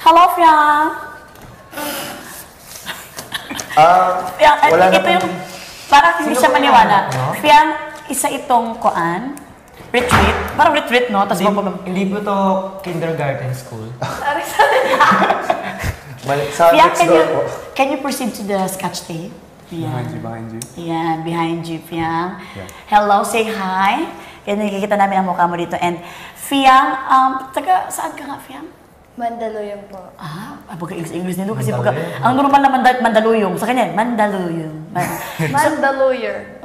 Hello, Fiang! Fiang, wala ito yung, parang hindi siya maniwala. Fiang, isa itong koan, retreat, parang retreat, no? Tas Hindi po to kindergarten school. Fiang, can you proceed to the sketch tape? Behind you. Yan, behind you, Fiang. Yeah. Hello, say hi. Yan, nakikita namin ang mukha mo dito. And Fiang, taga, saan ka nga, Fiang? Mandaluyong po. Baga English nito kasi baga, ang normal na Mandaluyong. Sa kanya, Mandaluyong. Mandaluyong.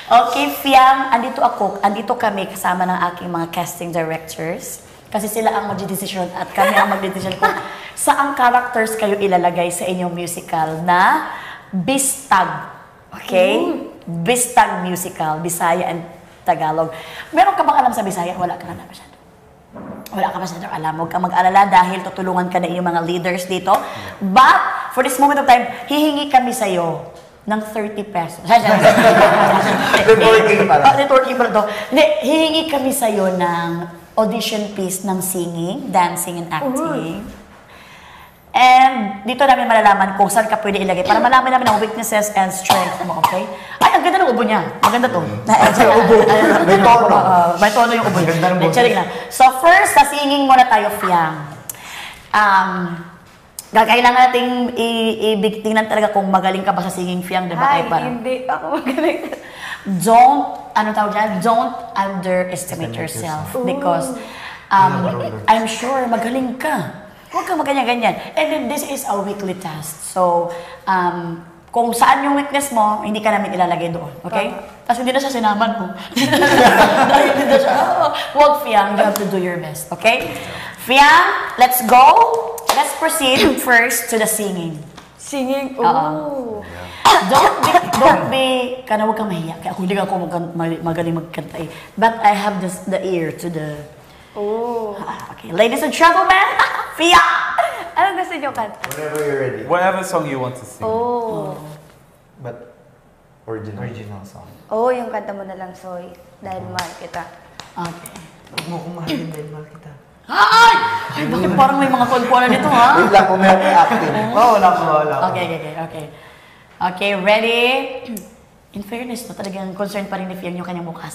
Okay, Fiang, andito kami kasama ng aking mga casting directors. Kasi sila ang mag-decision at kami ang mag-decision kung saang characters kayo ilalagay sa inyong musical na Bistag. Okay? Bistag musical, Bisaya and Tagalog. Meron ka bang alam sa Bisaya? Wala ka na masyado. Wala ka masyado alam. Huwag kang mag-alala dahil tutulungan ka na iyong mga leaders dito. But, for this moment of time, hihingi kami sa'yo ng 30 pesos. Networking pala. Networking pala to. Hindi, hihingi kami sa'yo ng audition piece ng singing, dancing, and acting. And dito namin malalaman kung saan ka pwede ilagay para malaman namin ang weaknesses and strength mo, okay? Ay, ang ganda ng ubo niya. Maganda to. Ubo. May tono. May tono yung ubo. Ganda ng Charing lang. So first, sa singing muna tayo, Fiang. Kailangan nating tingnan talaga kung magaling ka ba sa singing, Fiang, di ba? Ay, hindi ako magaling. Don't underestimate yourself because I'm sure magaling ka. Huwag kang maganyan-ganyan. And then this is a weekly test. So, kung saan yung weakness mo, hindi ka namin ilalagay doon. Okay? Tapos hindi na siya sinaman mo. Dahil hindi na siya, huwag, Fiang, you have to do your best. Okay? Fiang, let's go. Let's proceed first to the singing. Singing? Oh. Don't be, huwag kang mahiya. Kaya ako hindi ako magaling magkanta eh. But I have the ear to the... Okay, ladies and gentlemen, Fia! Anong gusto niyo kanta? Whenever you're ready. Whatever song you want to sing. But, original song. Yung kanta mo na lang, Soy. Dahil mahal kita. Okay. Huwag mo kong mahalin dahil mahal kita. Ay! Ay, bakit parang may mga kuwan nito, ha? Wait lang, kung meron yung acting. Wala ko. Okay, ready? In fairness, no, talagang concern pa rin ni Fiang yung kanyang mukha.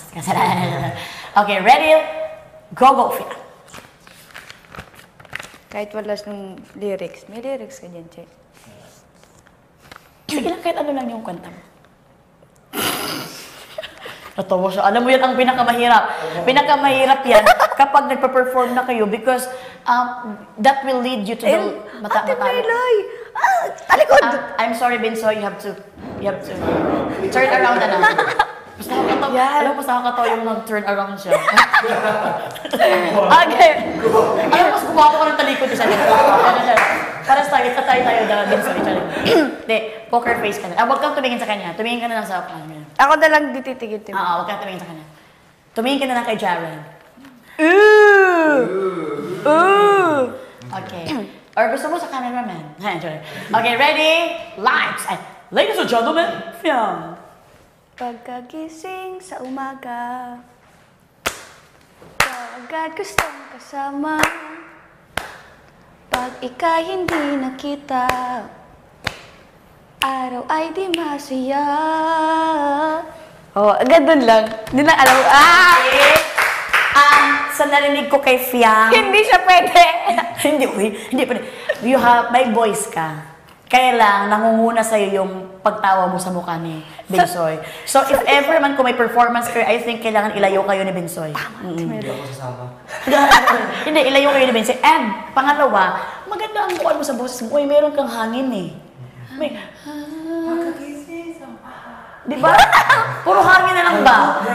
Okay, ready? Go, Fia. Kahit wala ng lyrics. May lyrics ka dyan, Che. Sige lang, kahit ano lang yung kwenta mo. Natawa siya. Alam mo yan ang pinakamahirap. Pinakamahirap yan kapag nagpa-perform na kayo because that will lead you to the Ate Meloy! Talikod! I'm sorry, Benso. You have to turn around na lang. Basta nakakatawa. Alam mo, basta nakakatawa yung nag-turn around siya. Okay. Alam mo, mas gumawa ko ng talikod isa dito. Para tayo Benso. Hindi, poker face ka na. Huwag kang tumingin sa kanya. Tumingin ka na lang sa kanya. Ako na lang dititigit mo. Huwag kang tumingin sa kanya. Tumingin ka na lang kay Jaren. Okay. Or gusto mo sa cameraman. Okay, ready? Lights! Ladies and gentlemen, film. Pagkagising sa umaga, agad gustong kasama. Pag ika'y hindi nakita, araw ay di masaya. Agad dun lang. Hindi lang alam. Sa narinig ko kay Fiang. Hindi siya pwede. Hindi pwede. May voice ka. Kaya lang, nangunguna sa'yo yung pagtawa mo sa mukha ni Bensoy. So, if ever man kung may performance kayo, I think kailangan ilayo kayo ni Bensoy. Hindi ako sasama. Hindi, ilayo kayo ni Bensoy. And, pangalawa, maganda ang kuwan mo sa boses mo. Uy, meron kang hangin eh. May, di ba? Puro hangin na lang ba?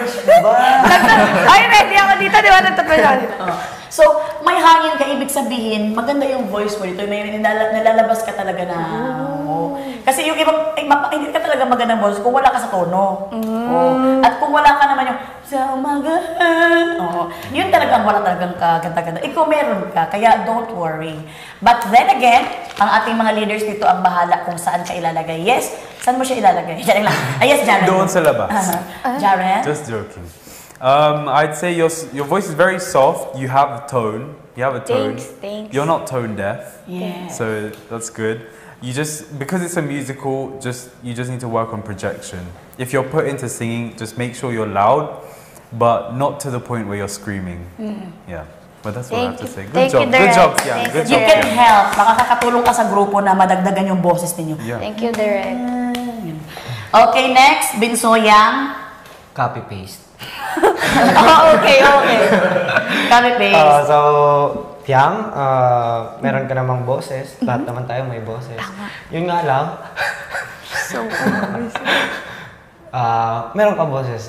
Ay, ready ako dito. Di ba? Nagtapos ako dito. So, may hangin ka, ibig sabihin, maganda yung voice mo dito. May nalalabas ka talaga na... Kasi yung ibang, hindi ka talaga magandang voice kung wala ka sa tono. At kung wala ka naman yung, sa umaga, yun talagang wala talagang kaganda-ganda. Ikaw meron ka, kaya don't worry. But then again, ang ating mga leaders dito ang bahala kung saan ka ilalagay. Yes, saan mo siya ilalagay? Diyan lang. Yes, Jaren. Doon sa labas. Jaren? Just joking. I'd say your voice is very soft. You have the tone. You have a tone. Thanks. You're not tone deaf, Yeah. so that's good. You just, because it's a musical, you just need to work on projection. If you're put into singing, just make sure you're loud, but not to the point where you're screaming. Yeah. But that's what I have to say. Good Thank you, job. Good job, Direk. Fiang. Thank Good you, You job. can Direk. help. Makakatulong ka sa grupo na madagdagan yung boses ninyo. Yeah. Thank you, Direk. Okay, next, Binsoyang. Copy-paste. Okay. Copy paste. So, Tiang, meron ka namang boses. Lahat naman tayo may boses. Yun nga lang, So, meron kang boses.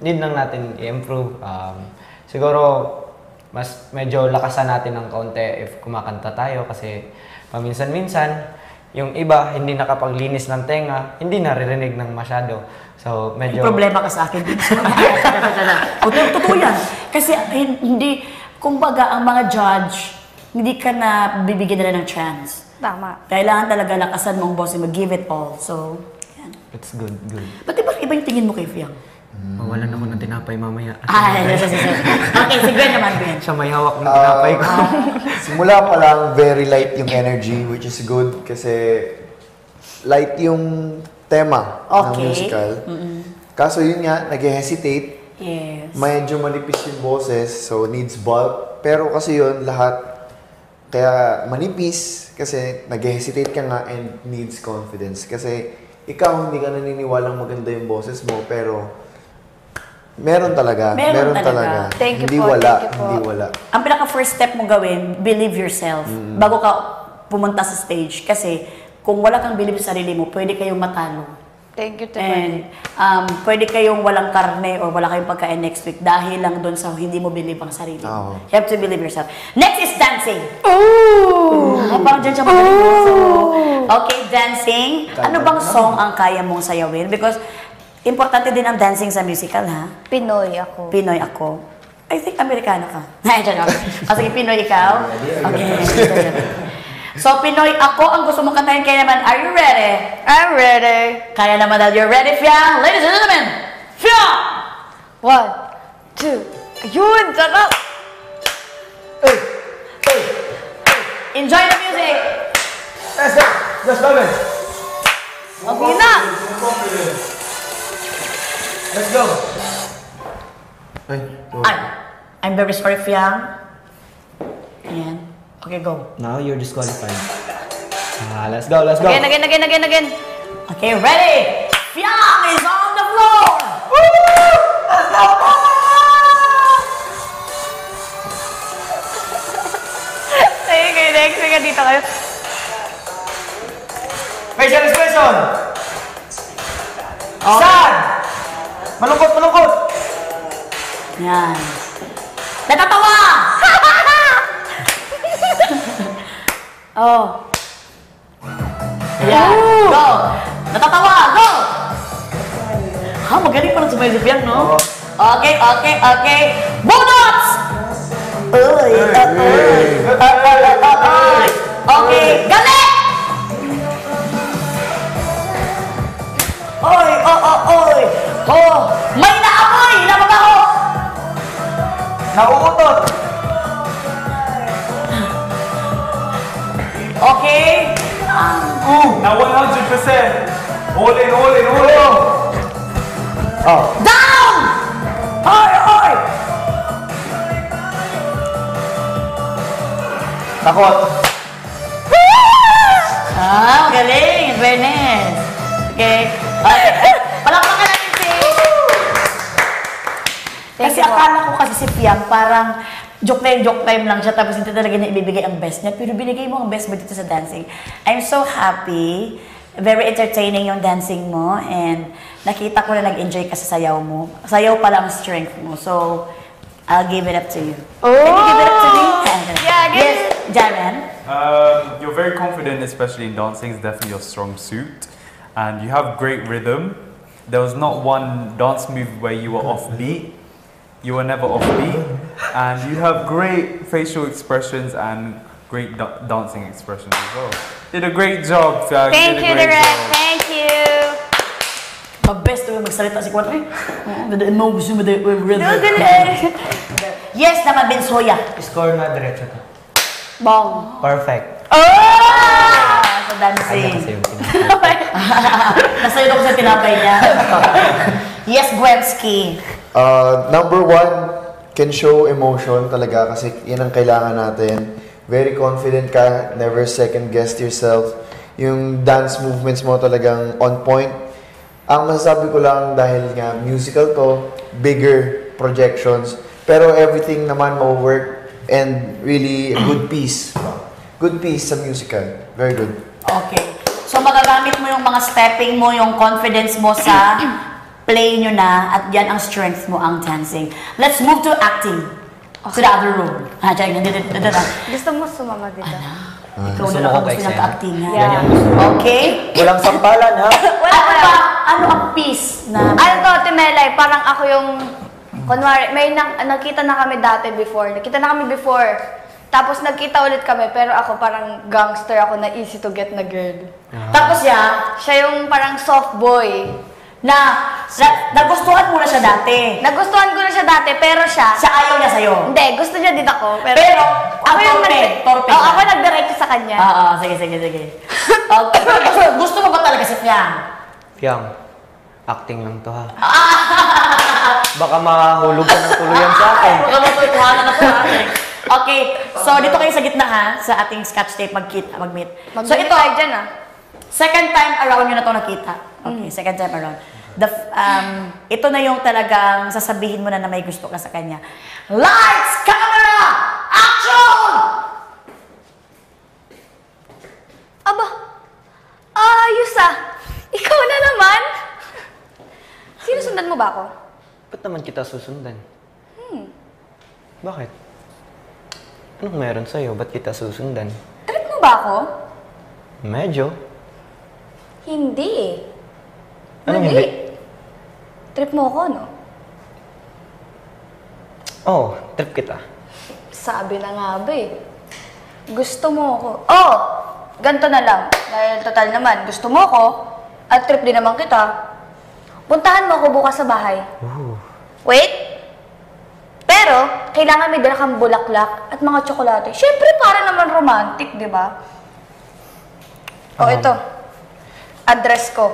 Need lang natin i-improve. Siguro, mas medyo lakasan natin ng kaunti if kumakanta tayo kasi paminsan-minsan, yung iba hindi nakapaglinis ng tenga, hindi naririnig ng masyado. So, May medyo... problema ka sa akin. Totoo yan. Kasi hindi, kumbaga ang mga judge, hindi ka na bibigyan nila ng chance. tama. Kailangan talaga lakasan mo ang boss mo, give it all. So, yan. It's good, good. Ba't iba yung tingin mo kay Fiang? Mawalan ako ng tinapay mamaya. Ay, okay, sige naman, Ben. Siya may hawak ng tinapay ko. Simula pa lang, very light yung energy, which is good kasi light yung tema ng Okay. musical. Kaso yun nga, nag-hesitate. Yes. Medyo manipis yung boses, so needs bulk. Pero kasi yun, lahat, kaya manipis kasi nag-hesitate ka nga and needs confidence. Kasi ikaw, hindi ka naniniwalang maganda yung boses mo, pero meron talaga. Meron talaga. Thank you Hindi po, wala, thank you po. hindi wala. Ang pinaka-first step mo gawin, believe yourself. Bago ka pumunta sa stage. Kasi kung wala kang believe sa sarili mo, pwede kayong matalo. Thank you, And Direk. pwede kayong walang karne or wala kayong pagkain next week dahil lang doon sa hindi mo believe ang sarili mo. Oo. You have to believe yourself. Next is dancing. Ooh! Parang dyan siya magaling. So, okay, dancing. Ano bang song ang kaya mong sayawin? Because importante din ang dancing sa musical, ha? Pinoy ako. Pinoy ako. I think Amerikano ka. Ay, dyan ako. Sige, Pinoy ikaw. Okay. So, Pinoy ako, ang gusto mong kantahin kaya naman, are you ready? I'm ready. Kaya naman that you're ready, Fiang. Ladies and gentlemen, Fiang! 1, 2. Ayun, sarap! Enjoy the music! Let's go! Let's go, guys! Okay na! Let's go! Ay, Ay, I'm very sorry, Fiang. Ayan. Okay, go. Now you're disqualified. Let's go, let's go! Again. Okay, ready? Fiang is on the floor! Sige, next. Sige, dito kayo. Facial expression! Okay. Sad! Malungkot, malungkot! Yan. Natatawa! Oh. Yan. Go! Natatawa! Go! Ha, magaling pa rin sumay si Fiang, no? Okay. Bulldogs! Uy! Okay, galit! Oy! Oh! May naamoy! Nababaho! Nauutot! Okay? Now 100%. All in. oh, Down! Oy! takot. Galing! Fairness. Okay. Palakpakan natin si... Kasi akala ko kasi si Fiang parang joke time lang siya tapos hindi talaga niya ibibigay ang best niya. Pero binigay mo ang best mo dito sa dancing. I'm so happy. Very entertaining yung dancing mo and nakita ko na nag-enjoy ka sa sayaw mo. Sayaw pala ang strength mo. So, I'll give it up to you. Oh! Can you give it up to me? Yeah, give Yes, Jaren. You're very confident, especially in dancing. It's definitely your strong suit. And you have great rhythm. There was not one dance move where you were offbeat. You were never offbeat. And you have great facial expressions and great dancing expressions as well. Did a great job, Fiang. Thank Did a you, great Direk. job. Thank you. Mag-best to yung magsalita si Kwan. The emotion with the rhythm. No, galing. Yes naman, Bensoya. Score na diretso to. Bong. Perfect. Sa Kanya dancing. kasi yung sinabi. Nasayod ako sa tinapay niya. Yes, Gwensky. Number one, can show emotion talaga kasi yan ang kailangan natin. Very confident ka, never second guess yourself. Yung dance movements mo talagang on point. Ang masasabi ko lang dahil nga musical to, bigger projections, pero everything naman ma-work and really a good piece. Good piece sa musical. Very good. Okay. So magagamit mo yung mga stepping mo, yung confidence mo sa play nyo na at yan ang strength mo, ang dancing. Let's move to acting. To the other room. Dito na. Gusto mo sumama dito? Ikaw Gusto na mo lang ko gusto ka-excited? nag-acting. Yan yung gusto ko. Okay? Walang sampalan, ha? Ano ang piece na... Ano to, Timelay, parang ako yung, kunwari, nakita na kami dati before. Nakita na kami before. Tapos nagkita ulit kami, pero ako parang gangster ako na easy to get na girl. Tapos yan, Siya yung parang soft boy. nagustuhan mo na siya dati. Nagustuhan ko na siya dati, pero siya, Siya ayaw niya sa'yo. hindi, gusto niya din ako. Pero, ako ang yung torpe Oo, siya. ako nagdiretso sa kanya. Oo, sige. Okay. gusto mo ba talaga si Fiang? Piang, acting lang to, ha? Baka mahulog ka ng tuluyan sa akin. Baka matutuhanan na po natin. Okay, so dito kayo sa gitna ha, sa ating scotch tape mag-meet. So ito, tayo dyan, ah. second time around nyo na ito nakita. Okay, second time around. Ito na yung talagang sasabihin mo na may gusto ka sa kanya. Lights, camera, action! Aba, ayos ah. Ikaw na naman. Sinusundan mo ba ako? Ba't naman kita susundan? Bakit? Anong meron sa'yo? Ba't kita susundan? Trip mo ba ako? Medyo. Hindi eh. Anong hindi? Trip mo ako, no? Oh, trip kita. Sabi na nga ba eh. Gusto mo ako. Oh! Ganto na lang. Dahil total naman, gusto mo ako, at trip din naman kita. Puntahan mo ako bukas sa bahay. Ooh. Wait! Pero, kailangan may dala kang bulaklak at mga tsokolate. Siyempre, para naman romantic, di ba? O, ito. Address ko.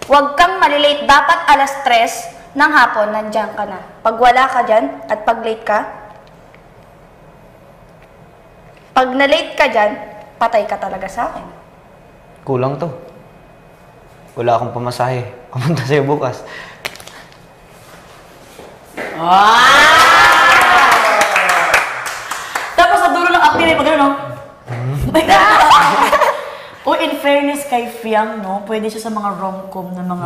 Huwag kang malilate. Dapat alas 3 ng hapon, nandiyan ka na. Pag wala ka dyan, at pag late ka, pag na-late ka dyan, patay ka talaga sa akin. Kulang to. Wala akong pamasahe. Pumunta sa'yo bukas. Tapos sa dulo ng acting ay pag no? Oh, in fairness kay Fiang, no? Pwede siya sa mga rom-com na mga...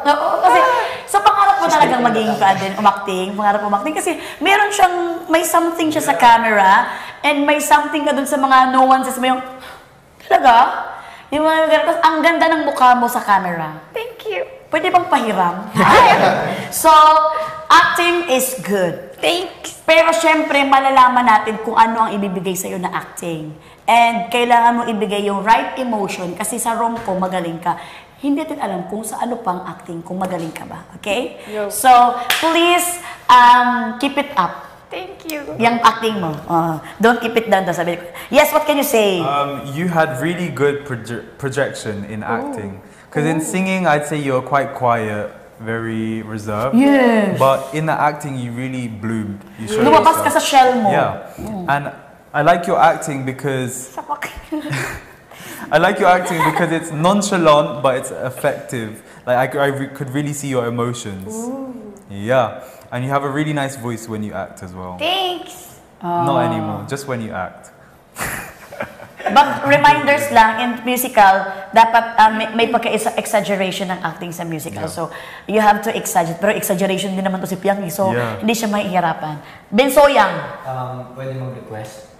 Oo, kasi sa pangarap mo talagang maging pangarap mo umakting kasi meron siyang, may something siya sa camera and may something ka dun sa mga nuances mo yung, talaga? Yung mga ganun, tapos ang ganda ng mukha mo sa camera. Thank you. Pwede bang pahiram? So, acting is good. Thanks. Pero syempre, malalaman natin kung ano ang ibibigay sa'yo na acting. And kailangan mo ibigay yung right emotion kasi sa rom-com magaling ka. Hindi natin alam kung sa ano pang acting, kung magaling ka ba. Okay? Yo. So, please, keep it up. Thank you. Yung acting mo. Don't keep it down. Sabi ko. Yes, what can you say? You had really good projection in acting. Because in singing, I'd say you're quite quiet, very reserved. Yes. But in the acting, you really bloomed. You showed Lumabas ka sa yourself. shell mo. Yeah. And I like your acting because I like your acting because it's nonchalant but it's effective. Like I could really see your emotions. Yeah. And you have a really nice voice when you act as well. Thanks. Not anymore, just when you act. But reminders lang, in musical, dapat may pagka-exaggeration ng acting sa musical. Yeah. So, you have to exaggerate. Pero exaggeration din naman to si Piang. So, Yeah. hindi siya mahihirapan. Bensoyang. Pwede mag-request?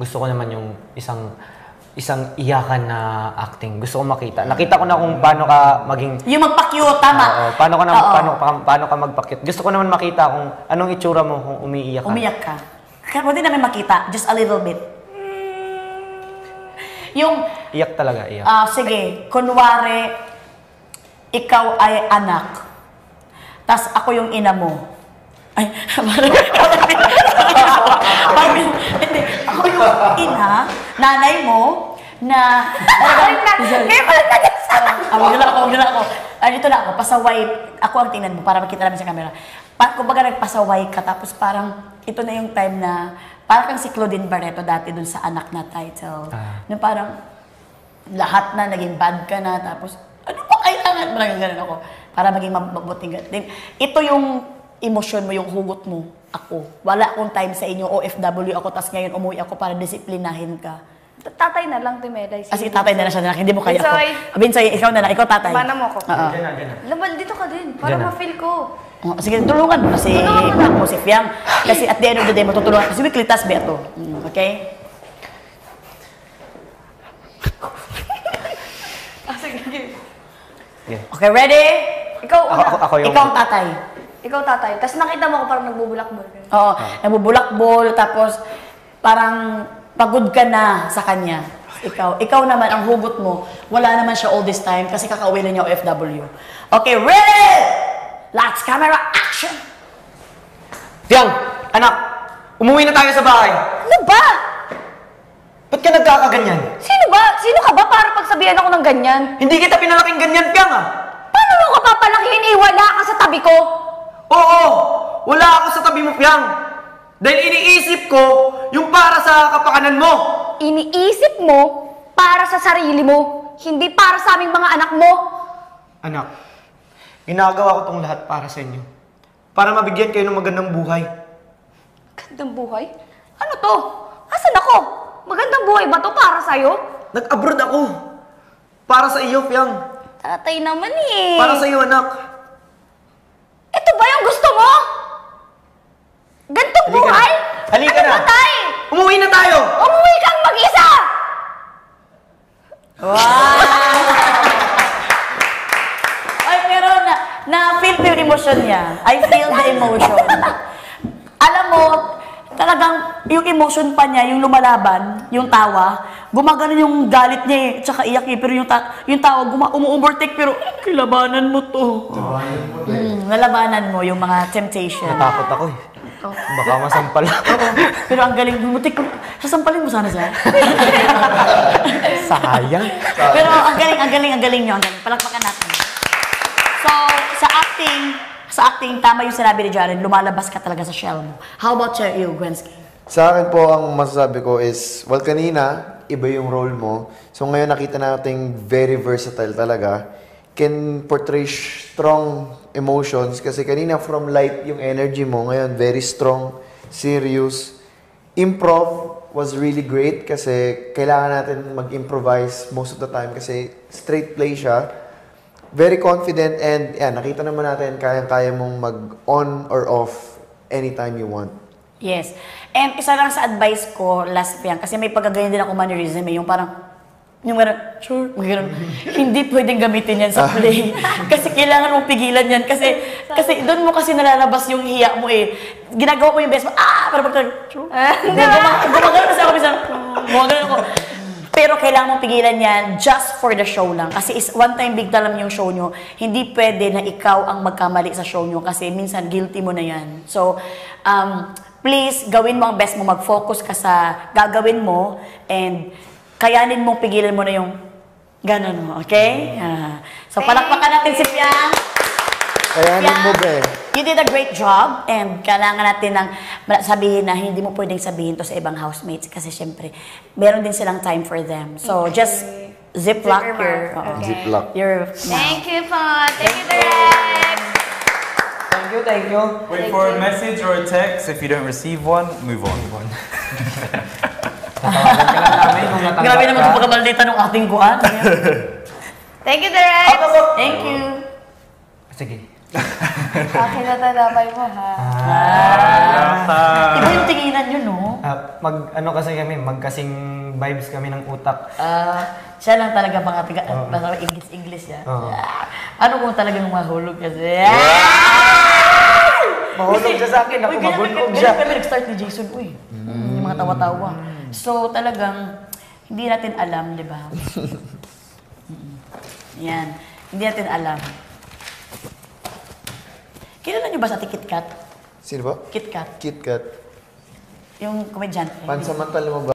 Gusto ko naman yung isang iyakan na acting. Gusto ko makita. Nakita ko na kung paano ka maging... Yung magpa-cute, tama. Oo, paano ka magpakit. Gusto ko naman makita kung anong itsura mo kung umiiyak ka. Umiyak ka. Kaya pwede namin makita, just a little bit. Yung, Iyak talaga, iyak. sige, kunwari, ikaw ay anak, tas ako yung ina mo. Ay, hindi. Ako yung ina, nanay mo, na... Ngayon pala nag-asawa. Wag na ako. Dito na ako, pasaway. Ako ang tingnan mo para makita namin sa camera. Kumbaga nagpasaway ka, tapos parang ito na yung time na parang kang si Claudine Barreto dati dun sa anak na title. Na parang lahat na, naging bad ka na, tapos ano pa kailangan? Parang ganun ako. Para maging mabuting ganun. Ito yung emosyon mo, yung hugot mo, ako. Wala akong time sa inyo, OFW ako, tapos ngayon umuwi ako para disiplinahin ka. Tatay na lang, Timelay. Kasi tatay na lang siya, hindi mo kaya ako. Binsoy. Binsoy, ikaw na lang, ikaw tatay. Mana mo ako. Oo. Diyan na. Labal, dito ka din. Para Diyan na. ma-feel ko. Sige, tulungan mo kasi ako si Fiang. Kasi at the end of the day, matutulungan. Kasi weekly task ba ito? Okay? Sige. Okay, ready? Ikaw una. Ako yung... Ikaw ang tatay. Ikaw tatay. Tapos nakita mo ko parang nagbubulak-bul. Oo, nabubulakbol, tapos parang pagod ka na sa kanya. Ikaw naman, ang hugot mo, wala naman siya all this time kasi kakauwi lang niya OFW. Okay, ready? Lights, camera, action! Fiang! Anak! Umuwi na tayo sa bahay! Ano ba? Ba't ka nagkakaganyan? Sino ba? Sino ka ba para pagsabihan ako ng ganyan? Hindi kita pinalaking ganyan, Fiang ah! Paano mo ka papalakihin eh? Wala ka sa tabi ko. Oo! Wala ako sa tabi mo, Fiang! Dahil iniisip ko yung para sa kapakanan mo! Iniisip mo para sa sarili mo, hindi para sa aming mga anak mo. Anak, ginagawa ko tong lahat para sa inyo. Para mabigyan kayo ng magandang buhay. Magandang buhay? Ano to? Asan ako? Magandang buhay ba to para sa'yo? Nag-abroad ako. Para sa iyo, Fiang. Tatay naman eh. Para sa iyo, anak. Ito ba yung gusto mo? Gantong Halika buhay? na. Halika ano na. ba, tay? Umuwi na tayo! Umuwi kang mag-isa! Ay, pero na-feel ko yung emotion niya. I feel the emotion. Alam mo, talagang yung emotion pa niya, yung lumalaban, yung tawa, gumagano yung galit niya eh, tsaka iyak eh, pero yung tawa, umu-overtake, pero kilabanan mo to. Nalabanan mo yung mga temptation. Natakot ako eh. Baka masampal ako. Pero ang galing, bumutik ko. Sasampalin mo sana siya. Sayang. Pero ang galing nyo. Palakpakan natin. So, sa acting, tama yung sinabi ni Jaren, lumalabas ka talaga sa shell mo. How about you, Gwenski? Sa akin po, ang masasabi ko is, well, kanina, iba yung role mo. So ngayon nakita natin very versatile talaga. Can portray strong emotions kasi kanina from light yung energy mo, ngayon very strong, serious. Improv was really great kasi kailangan natin mag-improvise most of the time kasi straight play siya. Very confident and yeah, nakita naman natin kaya mong mag-on or off anytime you want. Yes. And isa lang sa advice ko, last yan, kasi may pagkaganyan din ako mannerism eh, yung parang, yung meron, sure, gano'n. Hindi pwedeng gamitin yan sa play. Kasi kailangan mong pigilan yan. Kasi doon mo kasi nalalabas yung hiya mo eh. Ginagawa mo yung best mo, parang sure. Gumagano kasi ako, gumagano ako. Pero kailangan mong pigilan yan just for the show lang. Kasi one time big talam yung show nyo, hindi pwede na ikaw ang magkamali sa show nyo kasi minsan guilty mo na yan. So, please, gawin mo ang best mo, mag-focus ka sa gagawin mo, and kayanin mong pigilan mo na yung ganun mo, okay? So, palakpakan natin si Piang. Kayanin mo ba eh. You did a great job, and kailangan natin ng sabihin na hindi mo pwedeng sabihin to sa ibang housemates kasi syempre, meron din silang time for them. So, just ziplock your... Ziplock. Your Thank you po. Thank you, Direk. Thank you. Wait for a message or a text. If you don't receive one, move on. Tatawagan ka lang namin kung natanggap Grabe naman ka. kung pagkamaldita ng ating kuan. Thank you, Direk. Thank you. Sige. Akin na talabay mo, ha? Iba yung tinginan yun, no? Ano kasi kami, magkasing vibes kami ng utak. Siya lang talaga mga English yan. Ano kung talagang mahulog kasi? Mahulog siya sa akin, ako magulog siya. Ganyan kami nag-start ni Jason, yung mga tawa-tawa. So talagang, hindi natin alam, di ba? Yan, hindi natin alam. Kilala niyo ba sa Tikit Kat? Sino ba? KitKat. KitKat. Yung komedyante. Pansamantala mo ba